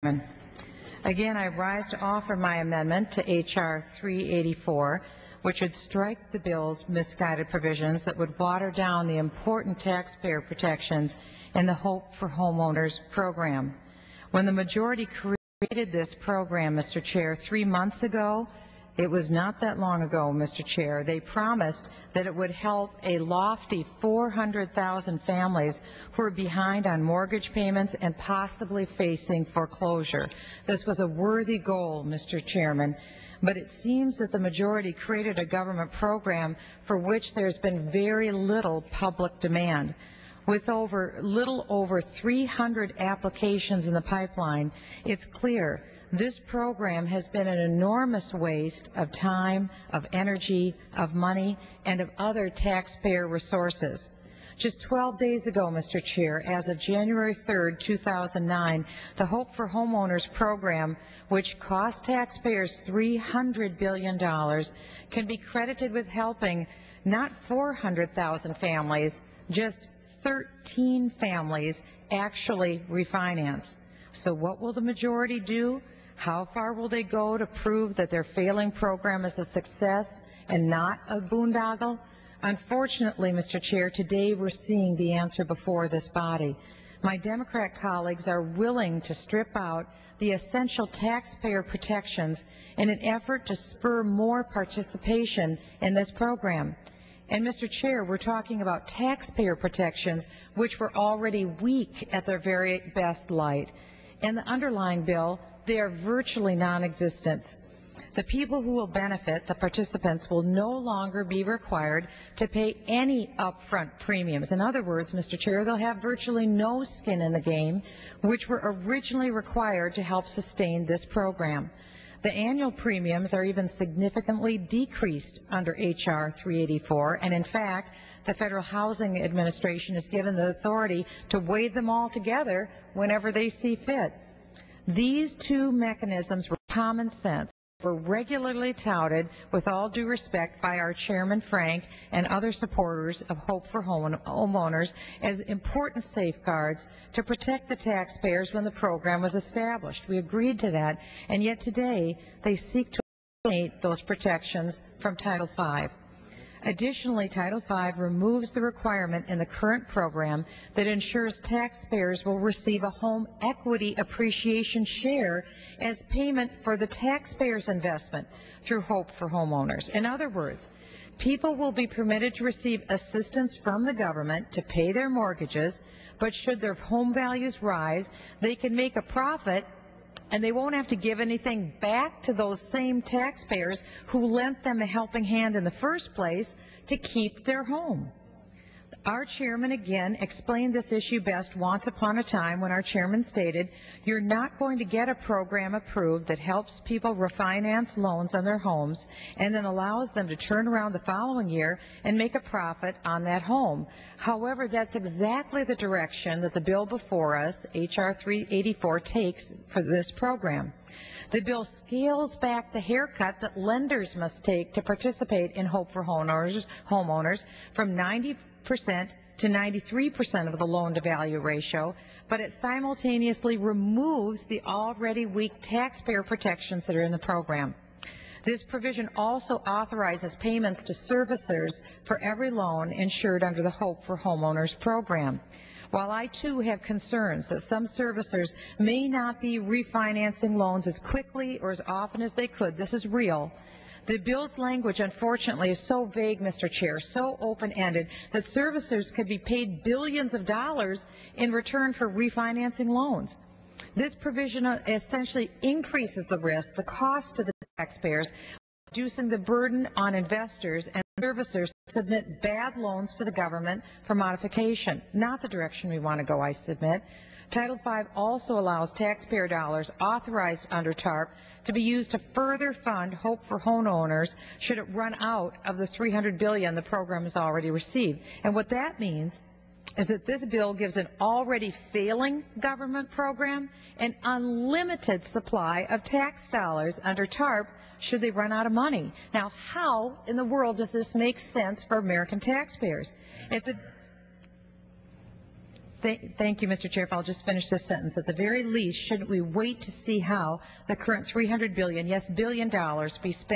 Again, I rise to offer my amendment to H.R. 384, which would strike the bill's misguided provisions that would water down the important taxpayer protections in the Hope for Homeowners program. When the majority created this program, Mr. Chair, 3 months ago, it was not that long ago, Mr. Chair, they promised that it would help a lofty 400,000 families who are behind on mortgage payments and possibly facing foreclosure. This was a worthy goal, Mr. Chairman, but it seems that the majority created a government program for which there's been very little public demand. With little over 300 applications in the pipeline, it's clear this program has been an enormous waste of time, of energy, of money, and of other taxpayer resources. Just 12 days ago, Mr. Chair, as of January 3rd, 2009, the Hope for Homeowners program, which cost taxpayers $300 billion, can be credited with helping not 400,000 families, just 13 families actually refinance. So what will the majority do? How far will they go to prove that their failing program is a success and not a boondoggle? Unfortunately, Mr. Chair, today we're seeing the answer before this body. My Democrat colleagues are willing to strip out the essential taxpayer protections in an effort to spur more participation in this program. And, Mr. Chair, we're talking about taxpayer protections which were already weak at their very best light. In the underlying bill, they are virtually non-existent. The people who will benefit, the participants, will no longer be required to pay any upfront premiums. In other words, Mr. Chair, they'll have virtually no skin in the game, which were originally required to help sustain this program. The annual premiums are even significantly decreased under H.R. 384, and in fact, the Federal Housing Administration is given the authority to waive them all together whenever they see fit. These two mechanisms were common sense, were regularly touted, with all due respect, by our Chairman Frank and other supporters of Hope for Homeowners as important safeguards to protect the taxpayers when the program was established. We agreed to that, and yet today they seek to eliminate those protections from Title V. Additionally, Title V removes the requirement in the current program that ensures taxpayers will receive a home equity appreciation share as payment for the taxpayer's investment through Hope for Homeowners. In other words, people will be permitted to receive assistance from the government to pay their mortgages, but should their home values rise, they can make a profit and they won't have to give anything back to those same taxpayers who lent them a helping hand in the first place to keep their home. Our chairman again explained this issue best once upon a time when our chairman stated, "You're not going to get a program approved that helps people refinance loans on their homes and then allows them to turn around the following year and make a profit on that home." However, that's exactly the direction that the bill before us, H.R. 384, takes for this program. The bill scales back the haircut that lenders must take to participate in Hope for Homeowners from 90% to 93% of the loan-to-value ratio, but it simultaneously removes the already weak taxpayer protections that are in the program. This provision also authorizes payments to servicers for every loan insured under the Hope for Homeowners program. While I, too, have concerns that some servicers may not be refinancing loans as quickly or as often as they could, this is real. The bill's language, unfortunately, is so vague, Mr. Chair, so open-ended, that servicers could be paid billions of dollars in return for refinancing loans. This provision essentially increases the risk, the cost to the taxpayers, reducing the burden on investors and servicers to submit bad loans to the government for modification. Not the direction we want to go, I submit. Title V also allows taxpayer dollars authorized under TARP to be used to further fund Hope for Homeowners should it run out of the $300 billion the program has already received. And what that means is that this bill gives an already failing government program an unlimited supply of tax dollars under TARP should they run out of money. Now, how in the world does this make sense for American taxpayers? Thank you, Mr. Chair. If I'll just finish this sentence. At the very least, shouldn't we wait to see how the current $300 billion, yes, $1 billion be spent